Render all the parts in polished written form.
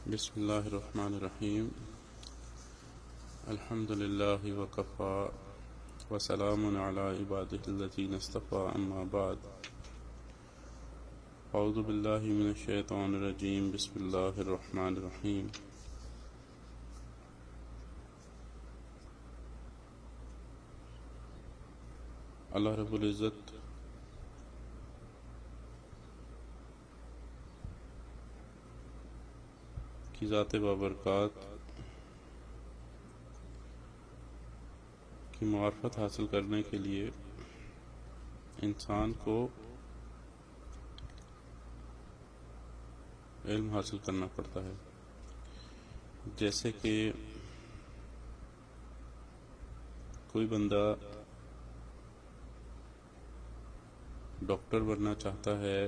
بسم اللہ الرحمن الرحیم الحمد للہ وکفى وسلام علی عبادہ الذین اصطفى اما بعد اعوذ باللہ من الشیطان الرجیم بسم اللہ الرحمن الرحیم اللہ رب العزت کی ذات بابرکات کی معرفت حاصل کرنے کے لیے انسان کو علم حاصل کرنا پڑتا ہے. جیسے کہ کوئی بندہ ڈاکٹر بننا چاہتا ہے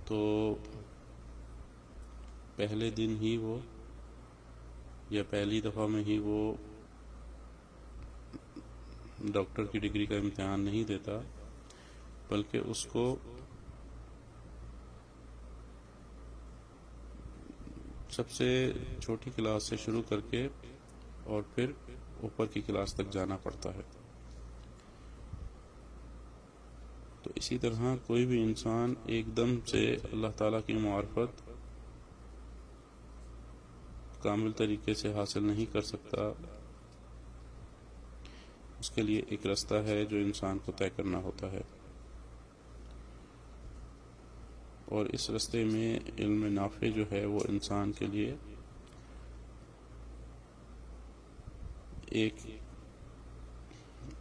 تو پہلے دن ہی وہ یا پہلی دفعہ میں ہی وہ ڈاکٹر کی ڈگری کا امتحان نہیں دیتا، بلکہ اس کو سب سے چھوٹی کلاس سے شروع کر کے اور پھر اوپر کی کلاس تک جانا پڑتا ہے. تو اسی طرح کوئی بھی انسان ایک دم سے اللہ تعالیٰ کی معرفت کامل طریقے سے حاصل نہیں کر سکتا. اس کے لیے ایک راستہ ہے جو انسان کو طے کرنا ہوتا ہے، اور اس راستے میں علم نافع جو ہے وہ انسان کے لیے ایک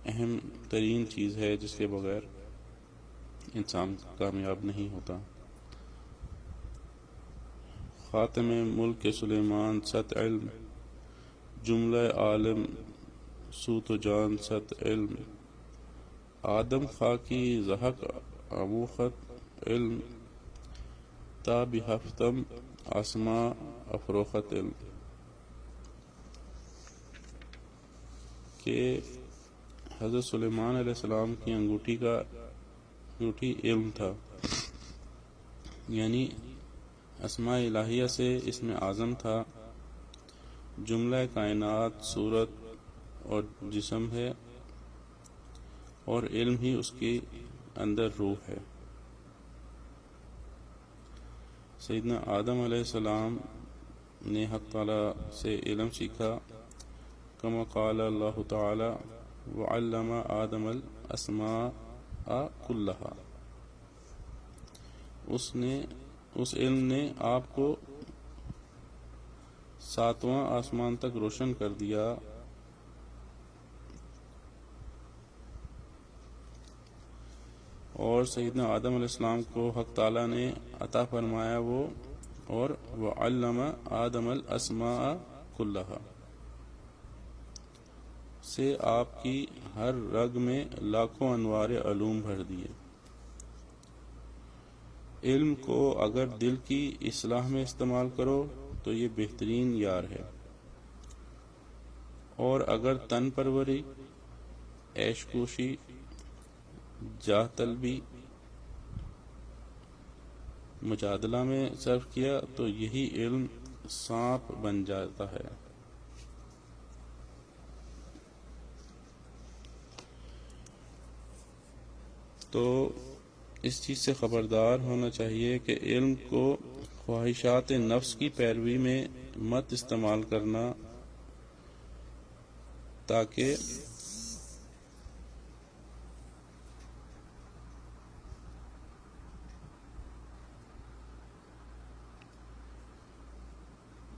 اہم ترین چیز ہے جس کے بغیر انسان کامیاب نہیں ہوتا. خاتم ملک سلیمان ست علم، جملہ عالم سوت و جان ست علم، آدم خاکی زحق اموخت علم، تا بہفتم آسما افروخت علم. کہ حضرت سلیمان علیہ السلام کی انگوٹھی علم تھا، یعنی اسماء الہیہ سے اسم اعظم تھا. جملہ کائنات صورت اور جسم ہے، اور علم ہی اس کی اندر روح ہے. سیدنا آدم علیہ السلام نے حق تعالی سے علم سیکھا، کما قال اللہ تعالی وعلم آدم الاسماء کلہا. اس علم نے آپ کو 7واں آسمان تک روشن کر دیا، اور سیدنا آدم علیہ السلام کو حق تعالی نے عطا فرمایا وہ، اور وعلم آدم الاسماء کلہا سے آپ کی ہر رگ میں لاکھوں انوار علوم بھر دیے. علم کو اگر دل کی اصلاح میں استعمال کرو تو یہ بہترین یار ہے، اور اگر تن پروری، عیش کوشی، جاہ طلبی، مجادلہ میں صرف کیا تو یہی علم سانپ بن جاتا ہے. تو اس چیز سے خبردار ہونا چاہیے کہ علم کو خواہشات نفس کی پیروی میں مت استعمال کرنا، تاکہ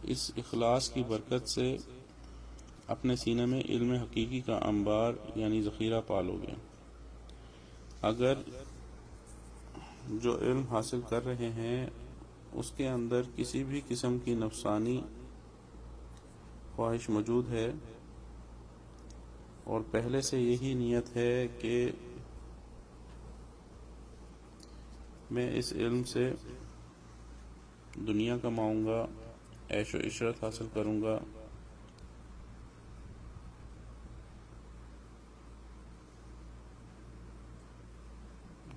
اس اخلاص کی برکت سے اپنے سینے میں علم حقیقی کا انبار یعنی ذخیرہ پالو گے. اگر جو علم حاصل کر رہے ہیں اس کے اندر کسی بھی قسم کی نفسانی خواہش موجود ہے، اور پہلے سے یہی نیت ہے کہ میں اس علم سے دنیا کماؤں گا، عیش و عشرت حاصل کروں گا،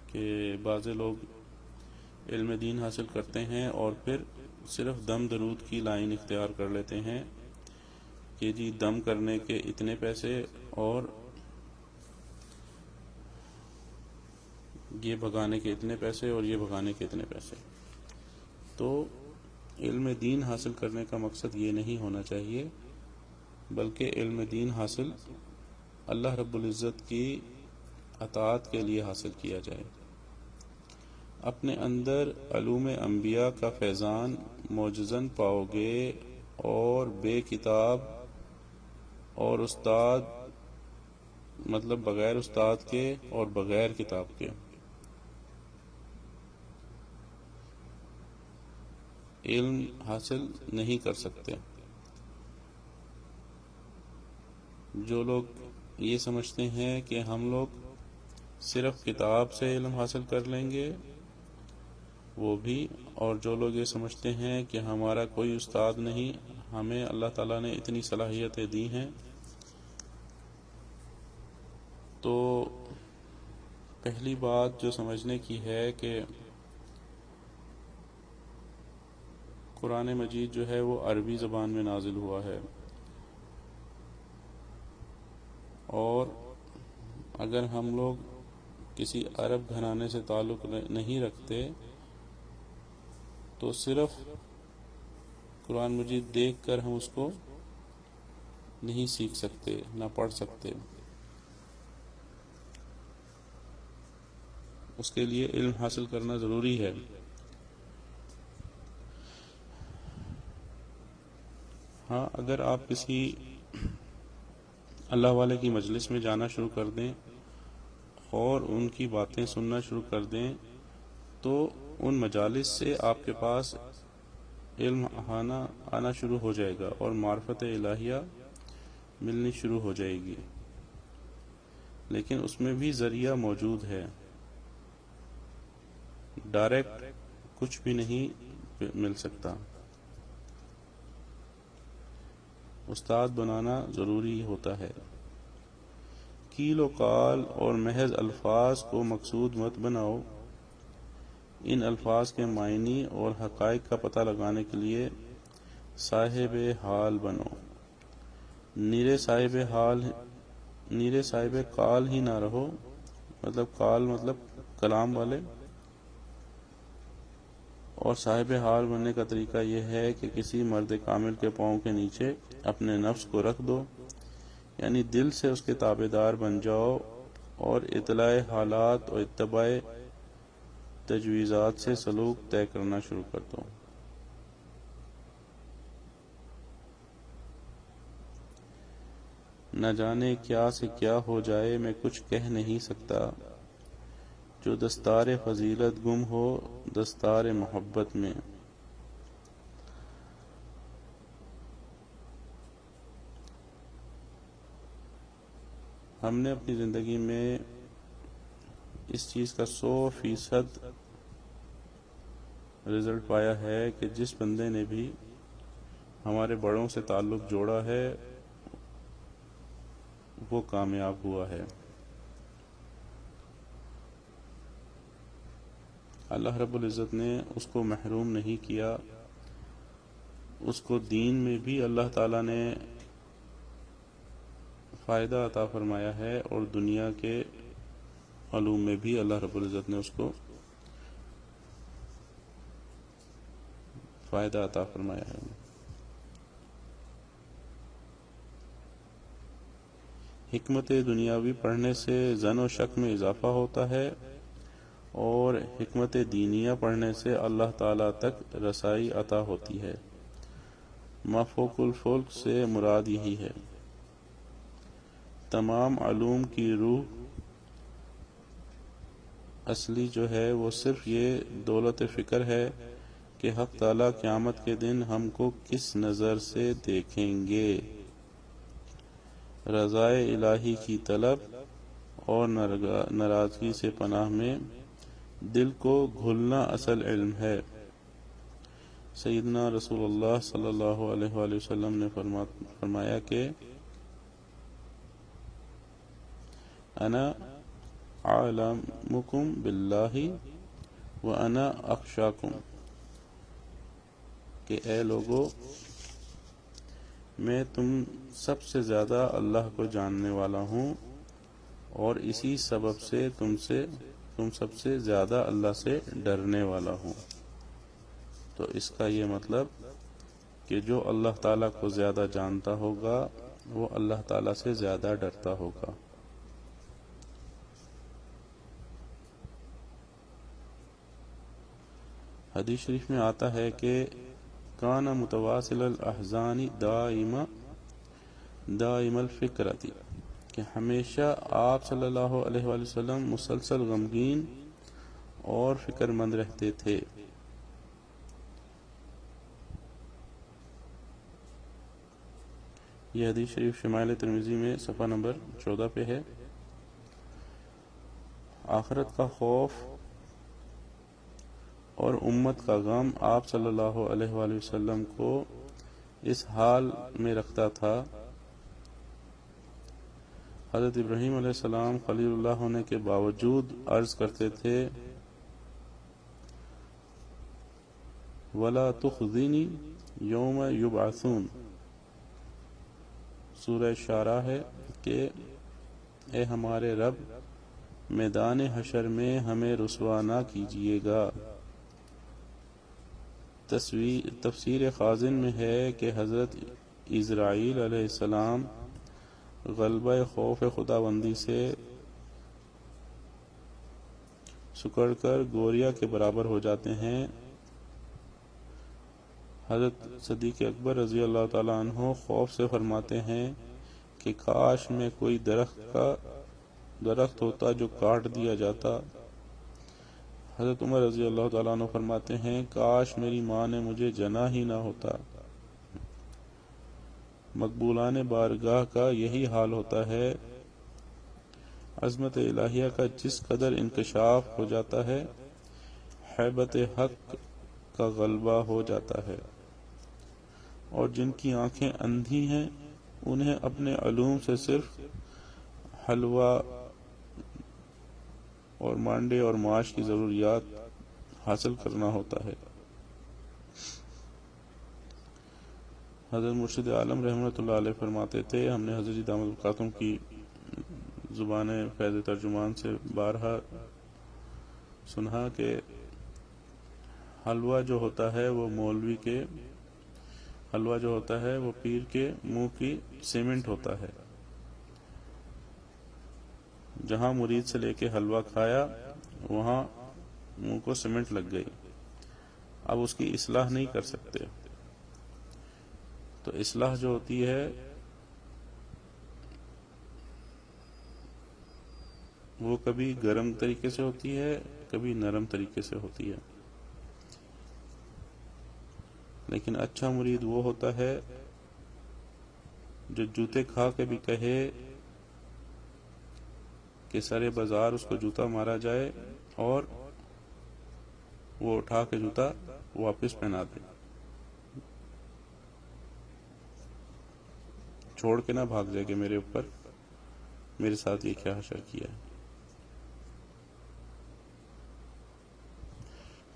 کہ بعض لوگ علم دین حاصل کرتے ہیں اور پھر صرف دم درود کی لائن اختیار کر لیتے ہیں کہ جی دم کرنے کے اتنے پیسے اور یہ بھگانے کے اتنے پیسے اور یہ بھگانے کے اتنے پیسے. تو علم دین حاصل کرنے کا مقصد یہ نہیں ہونا چاہیے، بلکہ علم دین حاصل اللہ رب العزت کی اطاعت کے لیے حاصل کیا جائے. اپنے اندر علوم انبیاء کا فیضان معجزاً پاؤ گے اور بے کتاب اور استاد، مطلب بغیر استاد کے اور بغیر کتاب کے علم حاصل نہیں کر سکتے. جو لوگ یہ سمجھتے ہیں کہ ہم لوگ صرف کتاب سے علم حاصل کر لیں گے وہ بھی، اور جو لوگ یہ سمجھتے ہیں کہ ہمارا کوئی استاد نہیں، ہمیں اللہ تعالیٰ نے اتنی صلاحیتیں دی ہیں، تو پہلی بات جو سمجھنے کی ہے کہ قرآن مجید جو ہے وہ عربی زبان میں نازل ہوا ہے، اور اگر ہم لوگ کسی عرب گھرانے سے تعلق نہیں رکھتے تو صرف قرآن مجید دیکھ کر ہم اس کو نہیں سیکھ سکتے، نہ پڑھ سکتے. اس کے لیے علم حاصل کرنا ضروری ہے. ہاں، اگر آپ کسی اللہ والے کی مجلس میں جانا شروع کر دیں اور ان کی باتیں سننا شروع کر دیں تو ان مجالس سے آپ کے پاس علم آنا شروع ہو جائے گا اور معرفت الہیہ ملنی شروع ہو جائے گی. لیکن اس میں بھی ذریعہ موجود ہے، ڈائریکٹ کچھ بھی نہیں مل سکتا. استاد بنانا ضروری ہوتا ہے. کیل و قال اور محض الفاظ کو مقصود مت بناؤ، ان الفاظ کے معنی اور حقائق کا پتہ لگانے کے لیے صاحب حال بنو. نیرے صاحب قال ہی نہ رہو، مطلب قال مطلب کلام والے. اور صاحب حال بننے کا طریقہ یہ ہے کہ کسی مرد کامل کے پاؤں کے نیچے اپنے نفس کو رکھ دو، یعنی دل سے اس کے تابع دار بن جاؤ اور اطلاع حالات اور اتباع تجویزات سے سلوک طے کرنا شروع کر دو. نہ جانے کیا سے کیا ہو جائے میں کچھ کہہ نہیں سکتا، جو دستار فضیلت گم ہو دستار محبت میں. ہم نے اپنی زندگی میں اس چیز کا 100% رزلٹ پایا ہے کہ جس بندے نے بھی ہمارے بڑوں سے تعلق جوڑا ہے وہ کامیاب ہوا ہے. اللہ رب العزت نے اس کو محروم نہیں کیا، اس کو دین میں بھی اللہ تعالیٰ نے فائدہ عطا فرمایا ہے اور دنیا کے علوم میں بھی اللہ رب العزت نے اس کو فائدہ عطا فرمایا ہے. حکمت دنیاوی پڑھنے سے زن و شک میں اضافہ ہوتا ہے اور حکمت دینیہ پڑھنے سے اللہ تعالیٰ تک رسائی عطا ہوتی ہے. مفوق الفلک سے مراد یہی ہے. تمام علوم کی روح اصلی جو ہے وہ صرف یہ دولت فکر ہے کہ حق تعالیٰ قیامت کے دن ہم کو کس نظر سے دیکھیں گے. رضائے الہی کی طلب اور ناراضگی سے پناہ میں دل کو گھلنا اصل علم ہے. سیدنا رسول اللہ صلی اللہ علیہ وآلہ وسلم نے فرمایا کہ انا اعلمکم باللہ وانا اخشاکم. کہ اے لوگو، میں تم سب سے زیادہ اللہ کو جاننے والا ہوں، اور اسی سبب سے تم سب سے زیادہ اللہ سے ڈرنے والا ہوں۔ تو اس کا یہ مطلب کہ جو اللہ تعالیٰ کو زیادہ جانتا ہوگا وہ اللہ تعالیٰ سے زیادہ ڈرتا ہوگا۔ حدیث شریف میں آتا ہے کہ کان متواصل الاحزان دائم الفکرتی، کہ ہمیشہ آپ صلی اللہ علیہ وآلہ وسلم مسلسل غمگین اور فکر مند رہتے تھے۔ یہ حدیث شریف شمائل ترمذی میں صفحہ نمبر 14 پہ ہے۔ آخرت کا خوف اور امت کا غم آپ صلی اللہ علیہ وآلہ وسلم کو اس حال میں رکھتا تھا۔ حضرت ابراہیم علیہ السلام خلیل اللہ ہونے کے باوجود عرض کرتے تھے وَلَا تُخْزِنِي يَوْمَ يُبْعَثُونَ، سورہ شعراء ہے کہ اے ہمارے رب، میدان حشر میں ہمیں رسوا نہ کیجیے گا۔ تفسیر خازن میں ہے کہ حضرت اسرائیل علیہ السلام غلبہ خوف خداوندی سے سکڑ کر گوریا کے برابر ہو جاتے ہیں۔ حضرت صدیق اکبر رضی اللہ تعالیٰ عنہ خوف سے فرماتے ہیں کہ کاش میں کوئی درخت ہوتا جو کاٹ دیا جاتا۔ حضرت عمر رضی اللہ تعالیٰ عنہ فرماتے ہیں کاش میری ماں نے مجھے جنا ہی نہ ہوتا۔ مقبولان بارگاہ کا یہی حال ہوتا ہے۔ عظمت الہیہ کا جس قدر انکشاف ہو جاتا ہے، ہیبت حق کا غلبہ ہو جاتا ہے، اور جن کی آنکھیں اندھی ہیں انہیں اپنے علوم سے صرف حلوہ اور مانڈے اور معاش کی ضروریات حاصل کرنا ہوتا ہے۔ حضرت مرشد عالم رحمۃ اللہ علیہ فرماتے تھے، ہم نے حضرت دامت القاتم کی زبان فیض ترجمان سے بارہا سنا کہ حلوہ جو ہوتا ہے وہ حلوہ جو ہوتا ہے وہ پیر کے منہ کی سیمنٹ ہوتا ہے۔ جہاں مرید سے لے کے حلوہ کھایا وہاں منہ کو سیمنٹ لگ گئی، اب اس کی اصلاح نہیں کر سکتے۔ تو اصلاح جو ہوتی ہے وہ کبھی گرم طریقے سے ہوتی ہے، کبھی نرم طریقے سے ہوتی ہے، لیکن اچھا مرید وہ ہوتا ہے جو جوتے کھا کے بھی کہے کہ سارے بازار اس کو جوتا مارا جائے اور وہ اٹھا کے جوتا واپس پہنا دے، چھوڑ کے نہ بھاگ جائے کہ میرے اوپر میرے ساتھ یہ کیا حشر کیا ہے۔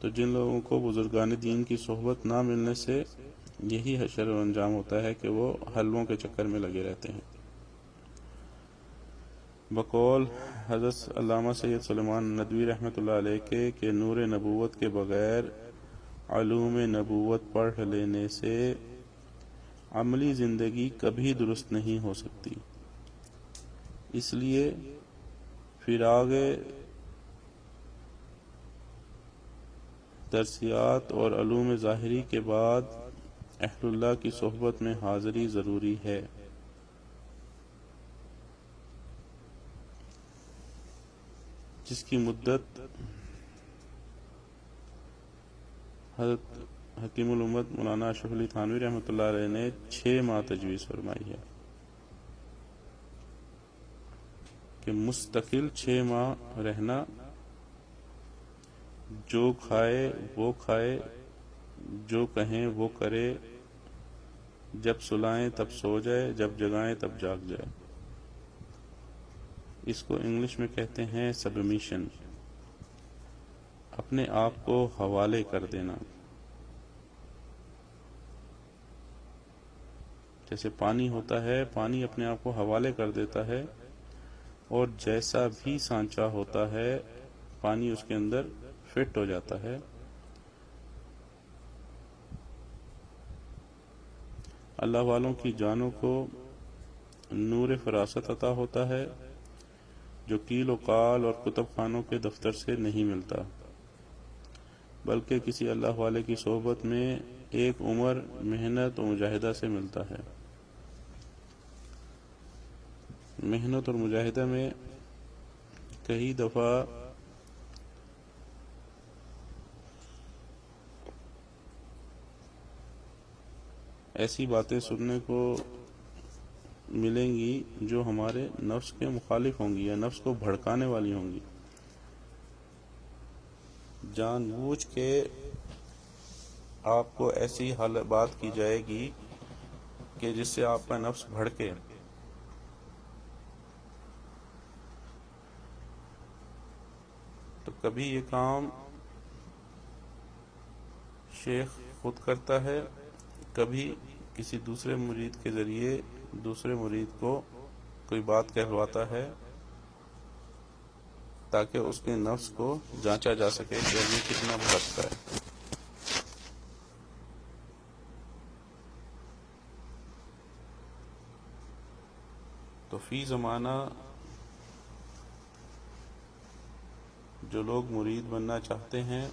تو جن لوگوں کو بزرگان دین کی صحبت نہ ملنے سے یہی حشر و انجام ہوتا ہے کہ وہ حلووں کے چکر میں لگے رہتے ہیں۔ بقول حضرت علامہ سید سلیمان ندوی رحمۃ اللہ علیہ کے کہ نور نبوت کے بغیر علوم نبوت پڑھ لینے سے عملی زندگی کبھی درست نہیں ہو سکتی، اس لیے فراغ درسیات اور علوم ظاہری کے بعد اہل اللہ کی صحبت میں حاضری ضروری ہے۔ جس کی مدت حضرت حکیم الامت مولانا اشرف علی تھانوی رحمۃ اللہ علیہ نے 6 ماہ تجویز فرمائی ہے کہ مستقل 6 ماہ رہنا، جو کھائے وہ کھائے، جو کہیں وہ کرے، جب سلائیں تب سو جائے، جب جگائیں تب جاگ جائے۔ اس کو انگلش میں کہتے ہیں سبمیشن، اپنے آپ کو حوالے کر دینا۔ جیسے پانی ہوتا ہے، پانی اپنے آپ کو حوالے کر دیتا ہے، اور جیسا بھی سانچہ ہوتا ہے پانی اس کے اندر فٹ ہو جاتا ہے۔ اللہ والوں کی جانوں کو نور فراست عطا ہوتا ہے، جو قیل و قال اور کتب خانوں کے دفتر سے نہیں ملتا، بلکہ کسی اللہ والے کی صحبت میں ایک عمر محنت و مجاہدہ سے ملتا ہے۔ محنت اور مجاہدہ میں کئی دفعہ ایسی باتیں سننے کو ملیں گی جو ہمارے نفس کے مخالف ہوں گی یا نفس کو بھڑکانے والی ہوں گی۔ جان بوجھ کے آپ کو ایسی بات کی جائے گی کہ جس سے آپ کا نفس بھڑکے، تو کبھی یہ کام شیخ خود کرتا ہے، کبھی کسی دوسرے مرید کے ذریعے دوسرے مرید کو کوئی بات کہلواتا ہے تاکہ اس کے نفس کو جانچا جا سکے کہ یہ کتنا بھڑکتا ہے۔ تو فی زمانہ جو لوگ مرید بننا چاہتے ہیں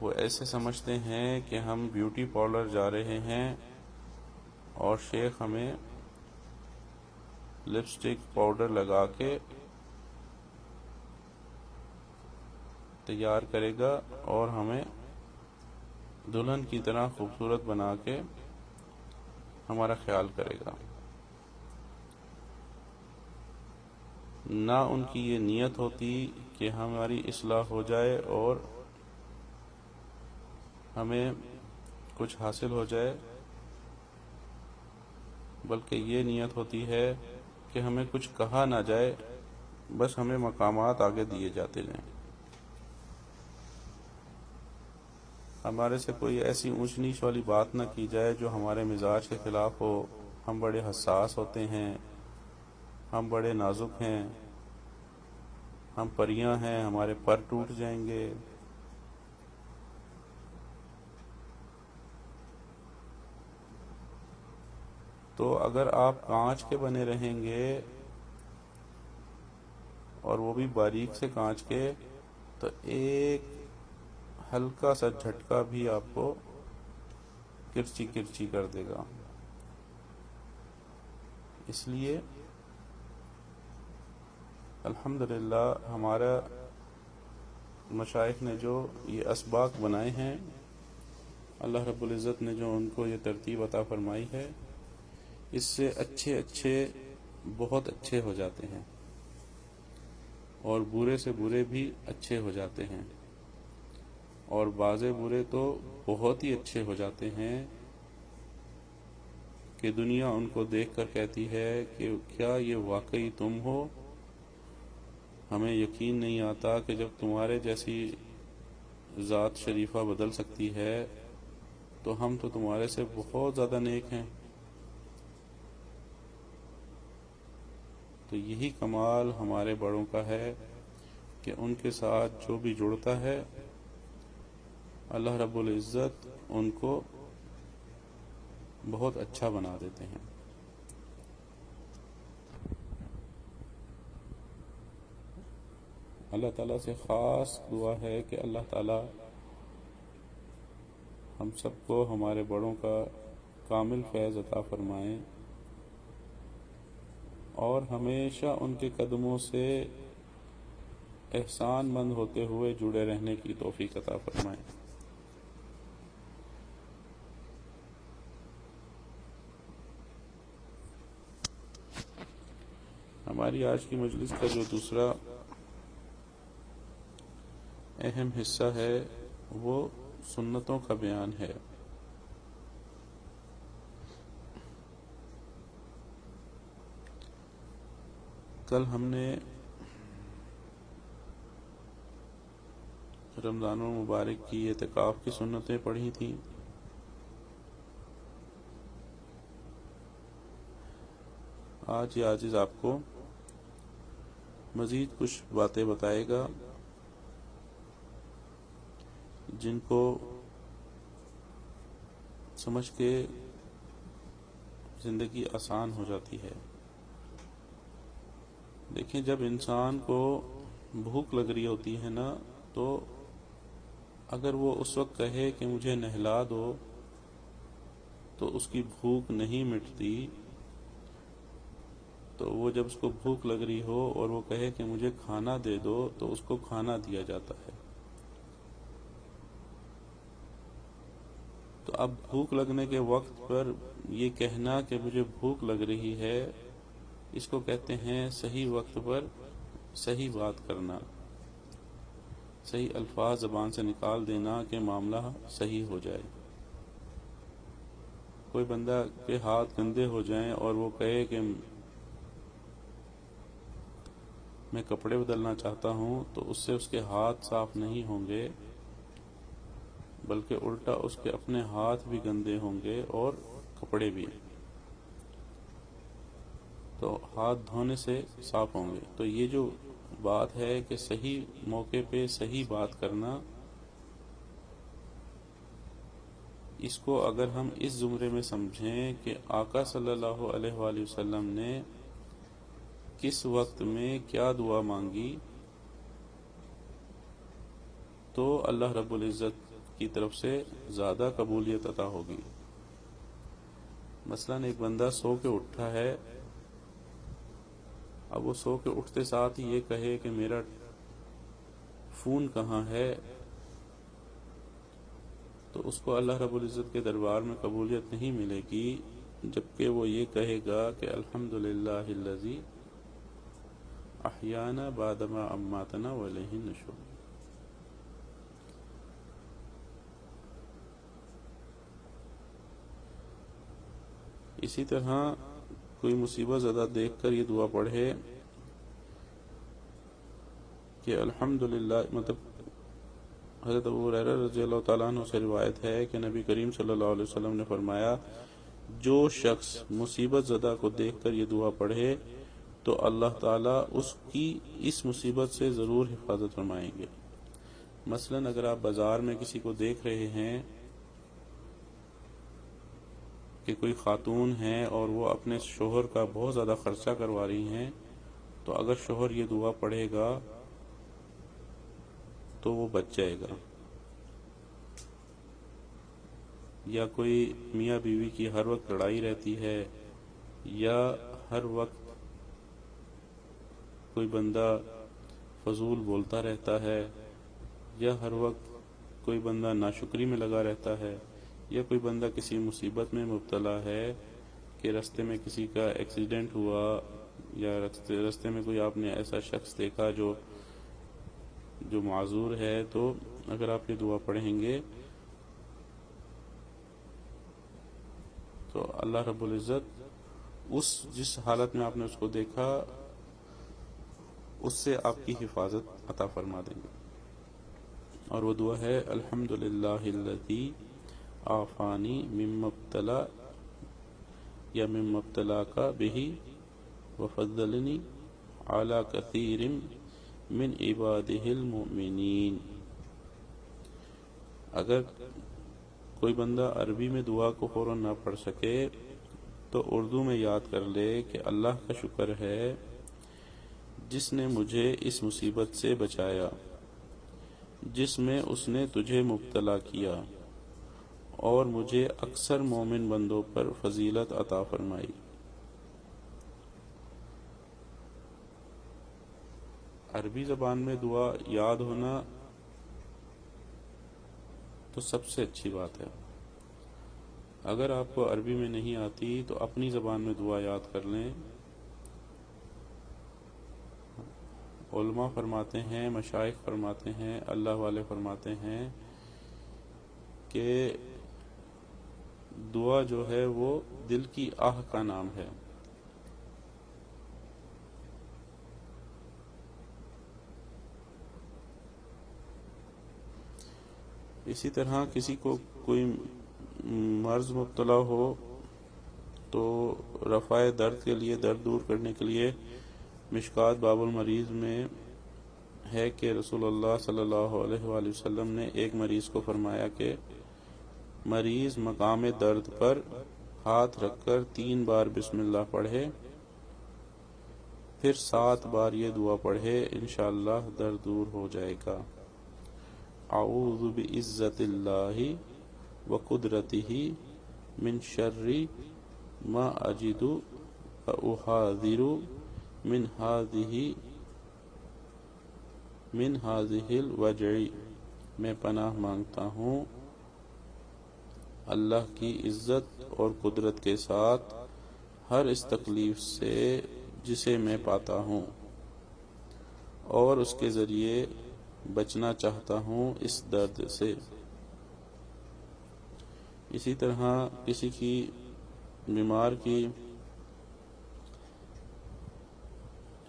وہ ایسے سمجھتے ہیں کہ ہم بیوٹی پارلر جا رہے ہیں اور شیخ ہمیں لپسٹک پاؤڈر لگا کے تیار کرے گا اور ہمیں دلہن کی طرح خوبصورت بنا کے ہمارا خیال کرے گا۔ نہ ان کی یہ نیت ہوتی کہ ہماری اصلاح ہو جائے اور ہمیں کچھ حاصل ہو جائے، بلکہ یہ نیت ہوتی ہے کہ ہمیں کچھ کہا نہ جائے، بس ہمیں مقامات آگے دیے جاتے جائیں۔ ہمارے سے کوئی ایسی اونچ نیچ والی بات نہ کی جائے جو ہمارے مزاج کے خلاف ہو۔ ہم بڑے حساس ہوتے ہیں، ہم بڑے نازک ہیں، ہم پریاں ہیں، ہمارے پر ٹوٹ جائیں گے۔ تو اگر آپ کانچ کے بنے رہیں گے اور وہ بھی باریک سے کانچ کے، تو ایک ہلکا سا جھٹکا بھی آپ کو کرچی کرچی کر دے گا۔ اس لیے الحمدللہ ہمارا مشائخ نے جو یہ اسباق بنائے ہیں، اللہ رب العزت نے جو ان کو یہ ترتیب عطا فرمائی ہے، اس سے اچھے بہت اچھے ہو جاتے ہیں اور برے سے برے بھی اچھے ہو جاتے ہیں، اور بعض برے تو بہت ہی اچھے ہو جاتے ہیں کہ دنیا ان کو دیکھ کر کہتی ہے کہ کیا یہ واقعی تم ہو؟ ہمیں یقین نہیں آتا کہ جب تمہارے جیسی ذات شریفہ بدل سکتی ہے تو ہم تو تمہارے سے بہت زیادہ نیک ہیں۔ تو یہی کمال ہمارے بڑوں کا ہے کہ ان کے ساتھ جو بھی جڑتا ہے اللہ رب العزت ان کو بہت اچھا بنا دیتے ہیں۔ اللہ تعالیٰ سے خاص دعا ہے کہ اللہ تعالیٰ ہم سب کو ہمارے بڑوں کا کامل فیض عطا فرمائیں اور ہمیشہ ان کے قدموں سے احسان مند ہوتے ہوئے جڑے رہنے کی توفیق عطا فرمائیں۔ ہماری آج کی مجلس کا جو دوسرا اہم حصہ ہے وہ سنتوں کا بیان ہے۔ کل ہم نے رمضان المبارک کی اعتکاف کی سنتیں پڑھی تھیں، آج یہ عاجز آپ کو مزید کچھ باتیں بتائے گا جن کو سمجھ کے زندگی آسان ہو جاتی ہے۔ دیکھیں، جب انسان کو بھوک لگ رہی ہوتی ہے نا، تو اگر وہ اس وقت کہے کہ مجھے نہلا دو تو اس کی بھوک نہیں مٹتی۔ تو وہ جب اس کو بھوک لگ رہی ہو اور وہ کہے کہ مجھے کھانا دے دو تو اس کو کھانا دیا جاتا ہے۔ تو اب بھوک لگنے کے وقت پر یہ کہنا کہ مجھے بھوک لگ رہی ہے، اس کو کہتے ہیں صحیح وقت پر صحیح بات کرنا، صحیح الفاظ زبان سے نکال دینا کہ معاملہ صحیح ہو جائے۔ کوئی بندہ کے ہاتھ گندے ہو جائیں اور وہ کہے کہ میں کپڑے بدلنا چاہتا ہوں، تو اس سے اس کے ہاتھ صاف نہیں ہوں گے، بلکہ الٹا اس کے اپنے ہاتھ بھی گندے ہوں گے اور کپڑے بھی، تو ہاتھ دھونے سے صاف ہوں گے۔ تو یہ جو بات ہے کہ صحیح موقع پہ صحیح بات کرنا، اس کو اگر ہم اس زمرے میں سمجھیں کہ آقا صلی اللہ علیہ وآلہ وسلم نے کس وقت میں کیا دعا مانگی، تو اللہ رب العزت کی طرف سے زیادہ قبولیت عطا ہوگی۔ مثلا ایک بندہ سو کے اٹھا ہے، اب وہ سو کے اٹھتے ساتھ ہی یہ کہے کہ میرا فون کہاں ہے، تو اس کو اللہ رب العزت کے دربار میں قبولیت نہیں ملے گی، جبکہ وہ یہ کہے گا کہ الحمدللہ الذی احیانا بعد ما اماتنا والیہ النشور۔ اسی طرح کوئی مصیبت زدہ دیکھ کر یہ دعا پڑھے کہ الحمدللہ، مطلب حضرت ابو ہریرہ رضی اللہ تعالیٰ عنہ سے روایت ہے کہ نبی کریم صلی اللہ علیہ وسلم نے فرمایا، جو شخص مصیبت زدہ کو دیکھ کر یہ دعا پڑھے تو اللہ تعالیٰ اس کی اس مصیبت سے ضرور حفاظت فرمائیں گے۔ مثلا اگر آپ بازار میں کسی کو دیکھ رہے ہیں کہ کوئی خاتون ہے اور وہ اپنے شوہر کا بہت زیادہ خرچہ کروا رہی ہیں، تو اگر شوہر یہ دعا پڑھے گا تو وہ بچ جائے گا۔ یا کوئی میاں بیوی کی ہر وقت لڑائی رہتی ہے، یا ہر وقت کوئی بندہ فضول بولتا رہتا ہے، یا ہر وقت کوئی بندہ ناشکری میں لگا رہتا ہے، یا کوئی بندہ کسی مصیبت میں مبتلا ہے کہ رستے میں کسی کا ایکسیڈنٹ ہوا، یا رستے میں کوئی آپ نے ایسا شخص دیکھا جو معذور ہے، تو اگر آپ یہ دعا پڑھیں گے تو اللہ رب العزت جس حالت میں آپ نے اس کو دیکھا اس سے آپ کی حفاظت عطا فرما دیں گے۔ اور وہ دعا ہے الحمدللہ الذی عافانی مما ابتلا یا مما ابتلاک بہ وفضلنی علی کثیر من عبادہ المؤمنین۔ اگر کوئی بندہ عربی میں دعا کو فوراً نہ پڑھ سکے تو اردو میں یاد کر لے کہ اللہ کا شکر ہے جس نے مجھے اس مصیبت سے بچایا جس میں اس نے تجھے مبتلا کیا، اور مجھے اکثر مومن بندوں پر فضیلت عطا فرمائی۔ عربی زبان میں دعا یاد ہونا تو سب سے اچھی بات ہے۔ اگر آپ کو عربی میں نہیں آتی تو اپنی زبان میں دعا یاد کر لیں۔ علماء فرماتے ہیں، مشائخ فرماتے ہیں، اللہ والے فرماتے ہیں کہ دعا جو ہے وہ دل کی آہ کا نام ہے۔ اسی طرح کسی کو کوئی مرض مبتلا ہو تو رفع درد کے لیے، درد دور کرنے کے لیے مشکات باب المریض میں ہے کہ رسول اللہ صلی اللہ علیہ وآلہ وسلم نے ایک مریض کو فرمایا کہ مریض مقام درد پر ہاتھ رکھ کر 3 بار بسم اللہ پڑھے، پھر 7 بار یہ دعا پڑھے، انشاءاللہ درد دور ہو جائے گا۔ اعوذ بعزت اللہ وقدرتہ من شر ما اجد واحاذر من هذه الوجع، میں پناہ مانگتا ہوں اللہ کی عزت اور قدرت کے ساتھ ہر اس تکلیف سے جسے میں پاتا ہوں، اور اس کے ذریعے بچنا چاہتا ہوں اس درد سے۔ اسی طرح کسی کی بیمار کی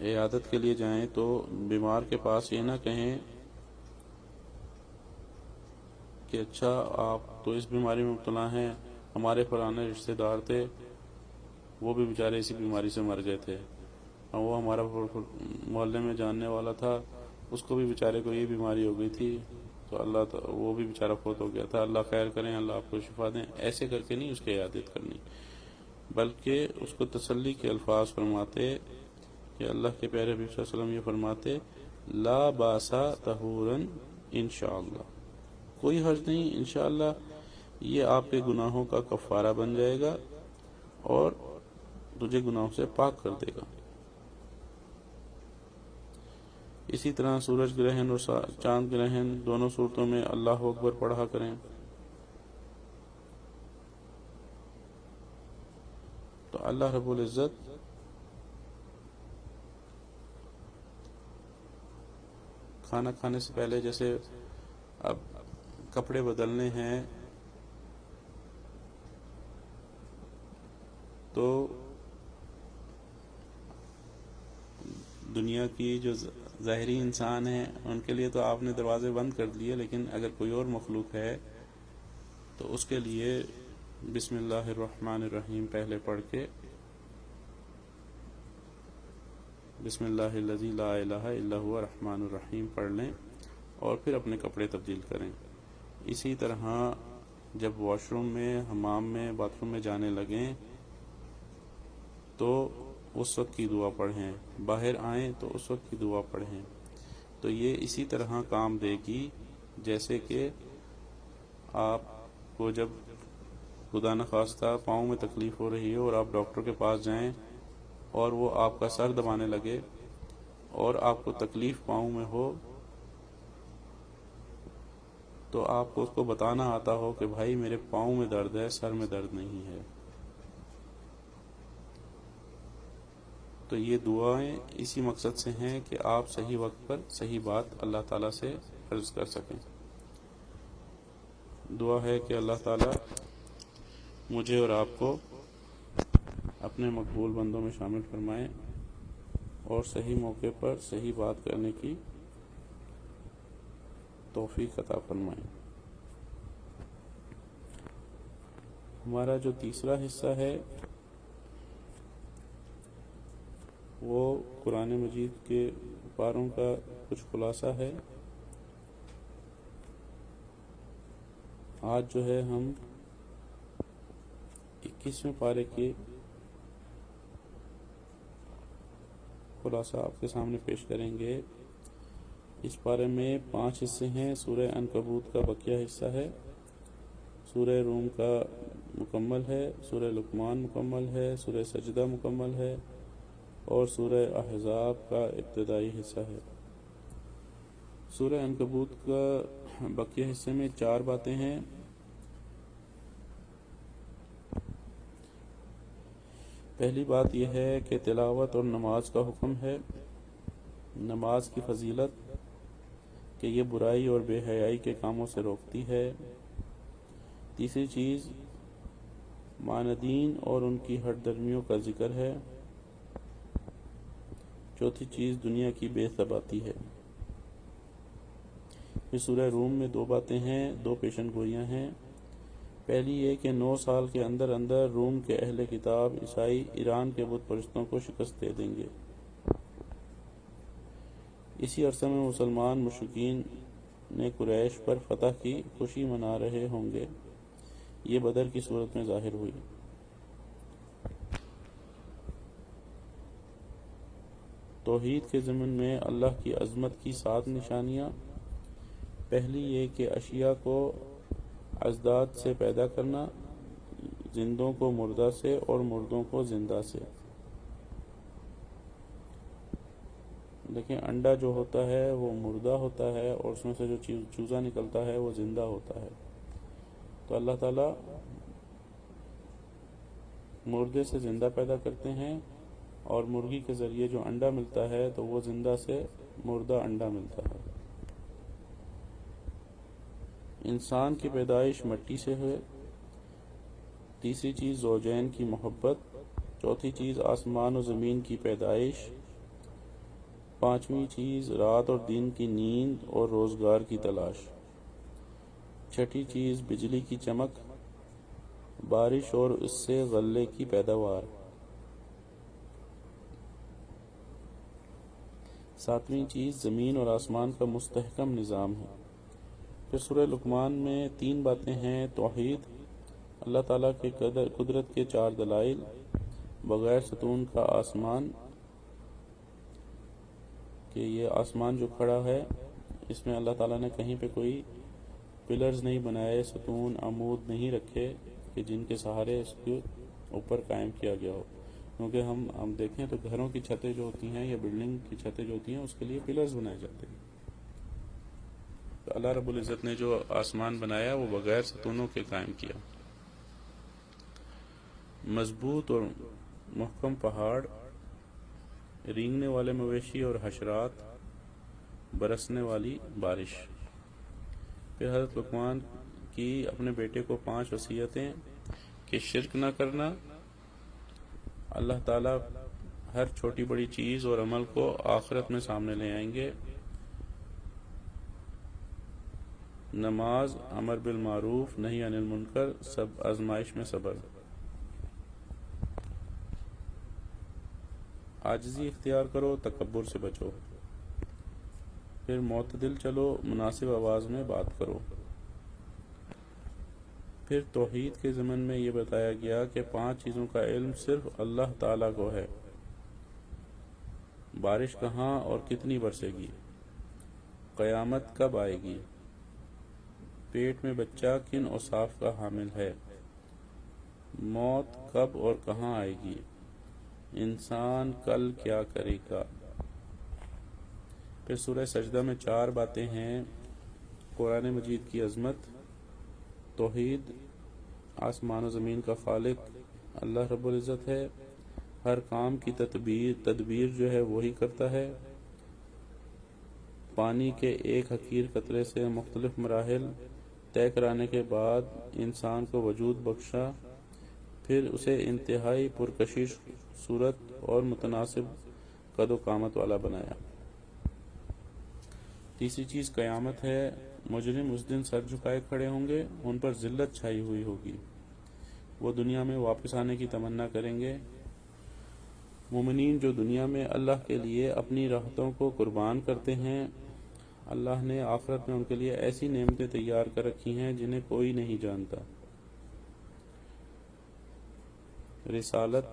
عیادت کے لیے جائیں تو بیمار کے پاس یہ نہ کہیں کہ اچھا آپ تو اس بیماری میں مبتلا ہیں، ہمارے پرانے رشتہ دار تھے وہ بھی بیچارے اسی بیماری سے مر گئے تھے، اور وہ ہمارا محلے میں جاننے والا تھا، اس کو بھی بیچارے کو یہ بیماری ہو گئی تھی تو وہ بھی بیچارہ فوت ہو گیا تھا، اللہ خیر کریں، اللہ آپ کو شفا دیں۔ ایسے کر کے نہیں اس کی عیادت کرنی، بلکہ اس کو تسلی کے الفاظ فرماتے کہ اللہ کے پیارے نبی صلی اللہ علیہ وسلم یہ فرماتے لا باسا طہورن انشاءاللہ، کوئی حرج نہیں، انشاءاللہ یہ آپ کے گناہوں کا کفارہ بن جائے گا اور تجھے گناہوں سے پاک کر دے گا۔ اسی طرح سورج گرہن اور چاند گرہن دونوں صورتوں میں اللہ اکبر پڑھا کریں۔ تو اللہ رب العزت کھانا کھانے سے پہلے، جیسے اب کپڑے بدلنے ہیں تو دنیا کی جو ظاہری انسان ہیں ان کے لیے تو آپ نے دروازے بند کر دیے، لیکن اگر کوئی اور مخلوق ہے تو اس کے لیے بسم اللہ الرحمن الرحیم پہلے پڑھ کے بسم اللہ الذی لا الہ الا هو الرحمن الرحیم پڑھ لیں اور پھر اپنے کپڑے تبدیل کریں۔ اسی طرح جب واش روم میں، حمام میں، باتھ روم میں جانے لگیں تو اس وقت کی دعا پڑھیں، باہر آئیں تو اس وقت کی دعا پڑھیں، تو یہ اسی طرح کام دے گی جیسے کہ آپ کو جب خدا نخواستہ پاؤں میں تکلیف ہو رہی ہو اور آپ ڈاکٹر کے پاس جائیں اور وہ آپ کا سر دبانے لگے اور آپ کو تکلیف پاؤں میں ہو تو آپ کو اس کو بتانا آتا ہو کہ بھائی میرے پاؤں میں درد ہے، سر میں درد نہیں ہے۔ تو یہ دعائیں اسی مقصد سے ہیں کہ آپ صحیح وقت پر صحیح بات اللہ تعالیٰ سے عرض کر سکیں۔ دعا ہے کہ اللہ تعالیٰ مجھے اور آپ کو اپنے مقبول بندوں میں شامل فرمائیں اور صحیح موقع پر صحیح بات کرنے کی توفیق عطا فرمائیں۔ ہمارا جو تیسرا حصہ ہے وہ قرآن مجید کے پاروں کا کچھ خلاصہ ہے۔ آج جو ہے ہم 21ویں پارے کے خلاصہ آپ کے سامنے پیش کریں گے۔ اس پارے میں 5 حصے ہیں۔ سورہ عنکبوت کا بقیہ حصہ ہے، سورہ روم کا مکمل ہے، سورہ لقمان مکمل ہے، سورہ سجدہ مکمل ہے اور سورہ احزاب کا ابتدائی حصہ ہے۔ سورہ عنکبوت کا بقیہ حصے میں 4 باتیں ہیں۔ پہلی بات یہ ہے کہ تلاوت اور نماز کا حکم ہے، نماز کی فضیلت کہ یہ برائی اور بے حیائی کے کاموں سے روکتی ہے۔ تیسری چیز معاندین اور ان کی ہٹ درمیوں کا ذکر ہے۔ چوتھی چیز دنیا کی بے ثباتی ہے۔ اس سورہ روم میں 2 باتیں ہیں، 2 پیشن گوئیاں ہیں۔ پہلی یہ کہ 9 سال کے اندر اندر روم کے اہل کتاب عیسائی ایران کے بت پرستوں کو شکست دے دیں گے۔ اسی عرصے میں مسلمان مشرکین نے قریش پر فتح کی خوشی منا رہے ہوں گے۔ یہ بدر کی صورت میں ظاہر ہوئی۔ توحید کے ضمن میں اللہ کی عظمت کی 7 نشانیاں۔ پہلی یہ کہ اشیاء کو اضداد سے پیدا کرنا، زندوں کو مردہ سے اور مردوں کو زندہ سے۔ دیکھیں، انڈا جو ہوتا ہے وہ مردہ ہوتا ہے اور اس میں سے جو چوزا نکلتا ہے وہ زندہ ہوتا ہے۔ تو اللہ تعالیٰ مردے سے زندہ پیدا کرتے ہیں، اور مرغی کے ذریعے جو انڈا ملتا ہے تو وہ زندہ سے مردہ انڈا ملتا ہے۔ انسان کی پیدائش مٹی سے ہے۔ تیسری چیز زوجین کی محبت۔ چوتھی چیز آسمان و زمین کی پیدائش۔ پانچویں چیز رات اور دن کی نیند اور روزگار کی تلاش۔ چھٹی چیز بجلی کی چمک، بارش اور اس سے غلے کی پیداوار۔ ساتویں چیز زمین اور آسمان کا مستحکم نظام ہے۔ پھر سورہ لقمان میں 3 باتیں ہیں: توحید، اللہ تعالیٰ کے قدرت کے 4 دلائل، بغیر ستون کا آسمان، کہ یہ آسمان جو کھڑا ہے اس میں اللہ تعالیٰ نے کہیں پہ کوئی پلرز نہیں بنائے، ستون عمود نہیں رکھے کہ جن کے سہارے اس کے اوپر قائم کیا گیا ہو۔ کیونکہ ہم دیکھیں تو گھروں کی چھتیں جو ہوتی ہیں یا بلڈنگ کی چھتیں جو ہوتی ہیں اس کے لیے پلرز بنائے جاتے ہیں۔ تو اللہ رب العزت نے جو آسمان بنایا وہ بغیر ستونوں کے قائم کیا۔ مضبوط اور محکم پہاڑ، رینگنے والے مویشی اور حشرات، برسنے والی بارش۔ پھر حضرت لقمان کی اپنے بیٹے کو 5 وصیتیں کہ شرک نہ کرنا، اللہ تعالیٰ ہر چھوٹی بڑی چیز اور عمل کو آخرت میں سامنے لے آئیں گے، نماز، امر بالمعروف، نہی عن المنکر، سب آزمائش میں صبر، عاجزی اختیار کرو، تکبر سے بچو، پھر معتدل چلو، مناسب آواز میں بات کرو۔ پھر توحید کے ضمن میں یہ بتایا گیا کہ 5 چیزوں کا علم صرف اللہ تعالیٰ کو ہے۔ بارش کہاں اور کتنی برسے گی، قیامت کب آئے گی، پیٹ میں بچہ کن اوصاف کا حامل ہے، موت کب اور کہاں آئے گی، انسان کل کیا کرے گا۔ پھر سورہ سجدہ میں 4 باتیں ہیں: قرآن مجید کی عظمت، توحید، آسمان و زمین کا خالق اللہ رب العزت ہے، ہر کام کی تدبیر جو ہے وہی کرتا ہے، پانی کے ایک حقیر قطرے سے مختلف مراحل طے کرانے کے بعد انسان کو وجود بخشا، پھر اسے انتہائی پرکشش صورت اور متناسب قد و قامت والا بنایا۔ تیسری چیز قیامت ہے، مجرم اس دن سر جھکائے کھڑے ہوں گے، ان پر ذلت چھائی ہوئی ہوگی، وہ دنیا میں واپس آنے کی تمنا کریں گے۔ مومنین جو دنیا میں اللہ کے لیے اپنی راحتوں کو قربان کرتے ہیں، اللہ نے آخرت میں ان کے لیے ایسی نعمتیں تیار کر رکھی ہیں جنہیں کوئی نہیں جانتا۔ رسالت،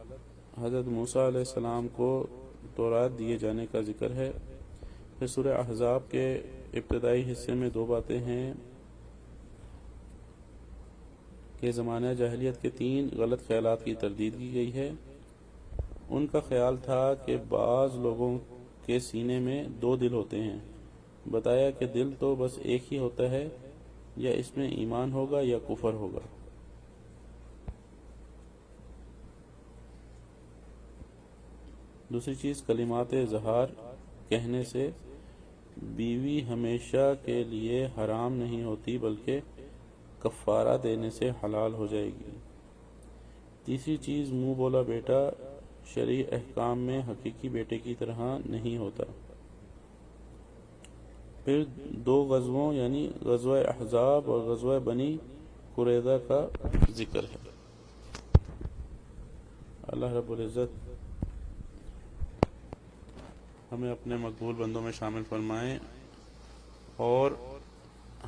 حضرت موسیٰ علیہ السلام کو تورات دیے جانے کا ذکر ہے۔ پھر سورہ احزاب کے ابتدائی حصے میں 2 باتیں ہیں کہ زمانہ جاہلیت کے 3 غلط خیالات کی تردید کی گئی ہے۔ ان کا خیال تھا کہ بعض لوگوں کے سینے میں 2 دل ہوتے ہیں، بتایا کہ دل تو بس ایک ہی ہوتا ہے، یا اس میں ایمان ہوگا یا کفر ہوگا۔ دوسری چیز کلمات اظہار کہنے سے بیوی ہمیشہ کے لیے حرام نہیں ہوتی بلکہ کفارہ دینے سے حلال ہو جائے گی۔ تیسری چیز منہ بولا بیٹا شرعی احکام میں حقیقی بیٹے کی طرح نہیں ہوتا۔ پھر 2 غزووں یعنی غزوہ احزاب اور غزوہ بنی قریظہ کا ذکر ہے۔ اللہ رب العزت ہمیں اپنے مقبول بندوں میں شامل فرمائیں اور